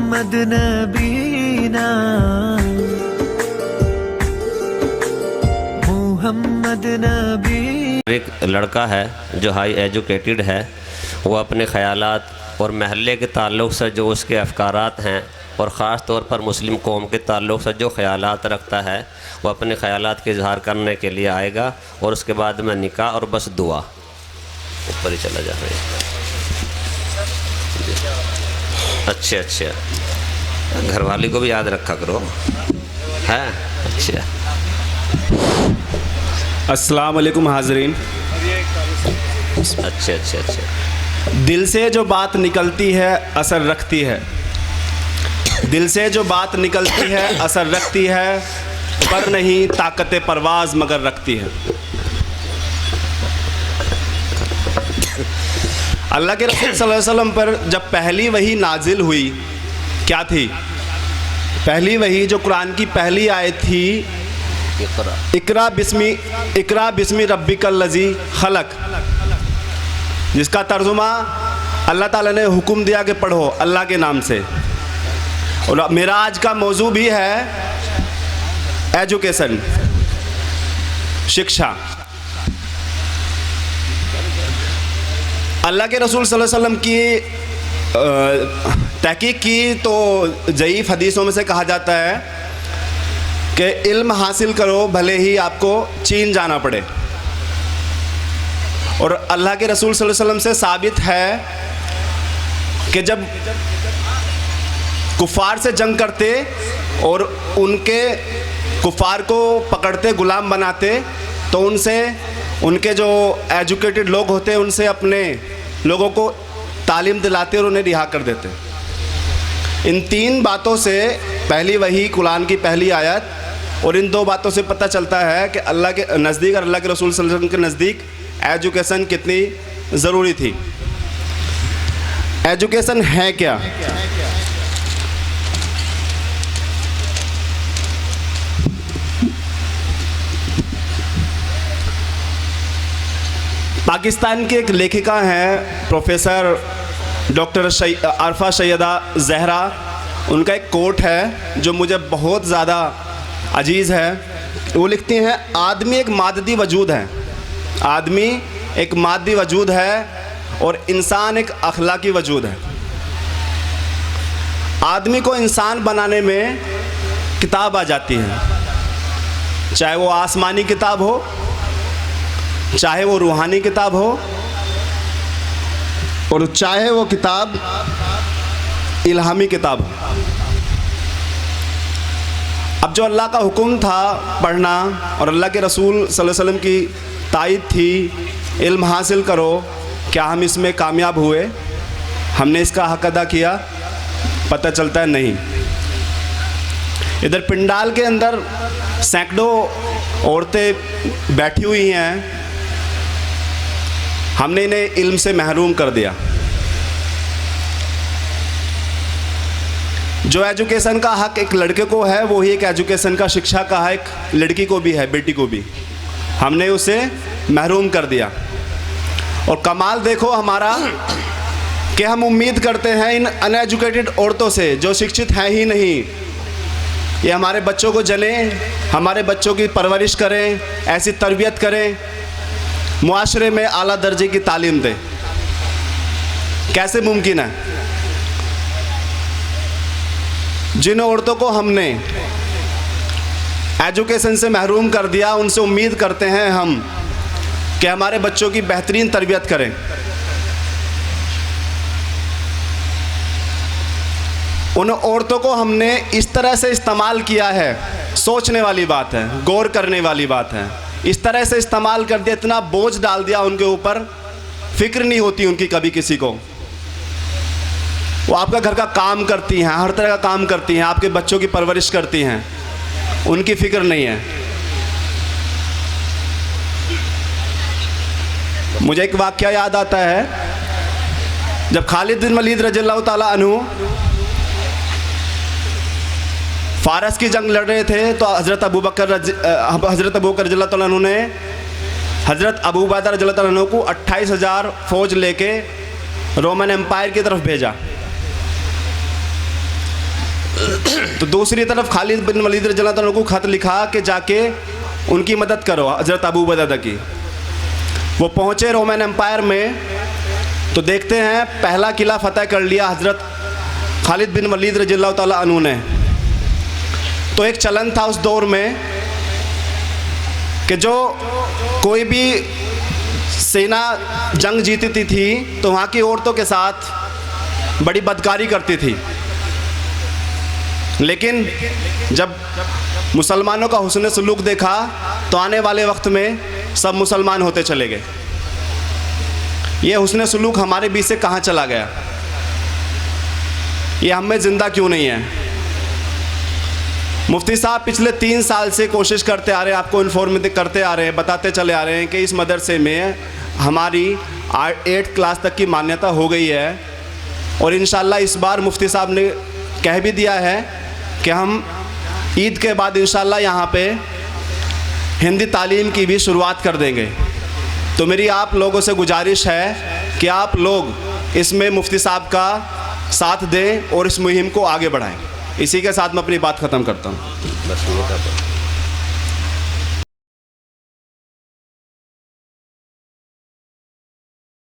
मोहम्मद नबीना, मोहम्मद नबी। एक लड़का है जो हाई एजुकेटेड है, वो अपने ख़यालात और महल्ले के ताल्लुक़ से जो उसके अफ़कारात हैं और ख़ास तौर पर मुस्लिम कौम के ताल्लुक़ से जो ख़यालात रखता है, वो अपने ख़यालात के इजहार करने के लिए आएगा और उसके बाद में निकाह और बस दुआ। ऊपर ही चला जा रहा है। अच्छा अच्छा, घरवाली को भी याद रखा करो है। अच्छा, अस्सलाम वालेकुम हाज़रीन। अच्छा अच्छा अच्छा। दिल से जो बात निकलती है असर रखती है, दिल से जो बात निकलती है असर रखती है, पर नहीं ताकत परवाज़ मगर रखती है। अल्लाह के रसूल सल्लल्लाहु अलैहि वसल्लम पर जब पहली वही नाजिल हुई, क्या थी पहली वही? जो कुरान की पहली आयत थी, इकरा बिस्मी रब्बिकल लज़ी खलक, जिसका तर्जुमा अल्लाह ताला ने हुक्म दिया कि पढ़ो अल्लाह के नाम से। और मेरा आज का मौजू भी है एजुकेशन, शिक्षा। अल्लाह के रसूल सल्लल्लाहु अलैहि वसल्लम की तहकीक की तो ज़ईफ़ हदीसों में से कहा जाता है कि इल्म हासिल करो भले ही आपको चीन जाना पड़े। और अल्लाह के रसूल सल्लल्लाहु अलैहि वसल्लम से साबित है कि जब कुफ़ार से जंग करते और उनके कुफ़ार को पकड़ते, ग़ुलाम बनाते, तो उनसे, उनके जो एजुकेटेड लोग होते हैं उनसे अपने लोगों को तालीम दिलाते और उन्हें रिहा कर देते। इन तीन बातों से, पहली वही कुरान की पहली आयत, और इन दो बातों से पता चलता है कि अल्लाह के नज़दीक और अल्लाह के रसूल सल्लल्लाहु अलैहि वसल्लम के नज़दीक एजुकेशन कितनी ज़रूरी थी। एजुकेशन है क्या? पाकिस्तान की एक लेखिका हैं प्रोफेसर डॉक्टर अरफा सैयदा ज़हरा, उनका एक कोट है जो मुझे बहुत ज़्यादा अजीज़ है। वो लिखती हैं, आदमी एक माददी वजूद है, आदमी एक मादी वजूद है और इंसान एक अखलाकी वजूद है। आदमी को इंसान बनाने में किताब आ जाती है, चाहे वो आसमानी किताब हो, चाहे वो रूहानी किताब हो, और चाहे वो किताब इल्हामी किताब हो। अब जो अल्लाह का हुक्म था पढ़ना और अल्लाह के रसूल सल्लल्लाहु अलैहि वसल्लम की तायद थी, इल्म हासिल करो, क्या हम इसमें कामयाब हुए? हमने इसका हक अदा किया? पता चलता है नहीं। इधर पिंडाल के अंदर सैकड़ों औरतें बैठी हुई हैं, हमने इन्हें इल्म से महरूम कर दिया। जो एजुकेशन का हक एक लड़के को है, वही एक एजुकेशन का, शिक्षा का हक लड़की को भी है, बेटी को भी। हमने उसे महरूम कर दिया। और कमाल देखो हमारा कि हम उम्मीद करते हैं इन अनएजुकेटेड औरतों से जो शिक्षित हैं ही नहीं, ये हमारे बच्चों को जनें, हमारे बच्चों की परवरिश करें, ऐसी तरबियत करें, मुआशरे में आला दर्जे की तालीम दें। कैसे मुमकिन है? जिन औरतों को हमने एजुकेशन से महरूम कर दिया, उनसे उम्मीद करते हैं हम कि हमारे बच्चों की बेहतरीन तरबियत करें। उन औरतों को हमने इस तरह से इस्तेमाल किया है, सोचने वाली बात है, गौर करने वाली बात है। इस तरह से इस्तेमाल कर दिया, इतना बोझ डाल दिया उनके ऊपर, फिक्र नहीं होती उनकी कभी किसी को। वो आपका घर का काम करती हैं, हर तरह का काम करती हैं, आपके बच्चों की परवरिश करती हैं, उनकी फिक्र नहीं है। मुझे एक वाक़या याद आता है, जब खालिद बिन वलीद रज़ियल्लाहु ताला अन्हु फ़ारस की जंग लड़ रहे थे, तो हज़रत अबू बकर रज़ियल्लाहु ताला अन्हु ने हज़रत अबू उबैदा रज़ियल्लाहु ताला अन्हु को 28,000 फ़ौज लेके रोमन एम्पायर की तरफ भेजा। तो दूसरी तरफ खालिद बिन वलीद रज़ियल्लाहु अन्हु को ख़त लिखा कि जाके उनकी मदद करो, हज़रत अबू उबैदा की। वो पहुँचे रोमन एम्पायर में, तो देखते हैं पहला किला फ़तह कर लिया हज़रत खालिद बिन वलीद रज़ियल्लाहु ताला अन्हु ने। तो एक चलन था उस दौर में कि जो कोई भी सेना जंग जीतती थी तो वहाँ की औरतों के साथ बड़ी बदकारी करती थी, लेकिन जब मुसलमानों का हुस्न सलूक देखा तो आने वाले वक्त में सब मुसलमान होते चले गए। ये हुस्न सलूक हमारे बीच से कहाँ चला गया? ये हम में ज़िंदा क्यों नहीं है? मुफ्ती साहब पिछले 3 साल से कोशिश करते आ रहे हैं, आपको इन्फॉर्मेटिव करते आ रहे हैं, बताते चले आ रहे हैं कि इस मदरसे में हमारी 8th क्लास तक की मान्यता हो गई है, और इंशाल्लाह इस बार मुफ्ती साहब ने कह भी दिया है कि हम ईद के बाद इंशाल्लाह यहाँ पे हिंदी तालीम की भी शुरुआत कर देंगे। तो मेरी आप लोगों से गुजारिश है कि आप लोग इसमें मुफ्ती साहब का साथ दें और इस मुहिम को आगे बढ़ाएं। इसी के साथ मैं अपनी बात ख़त्म करता हूँ।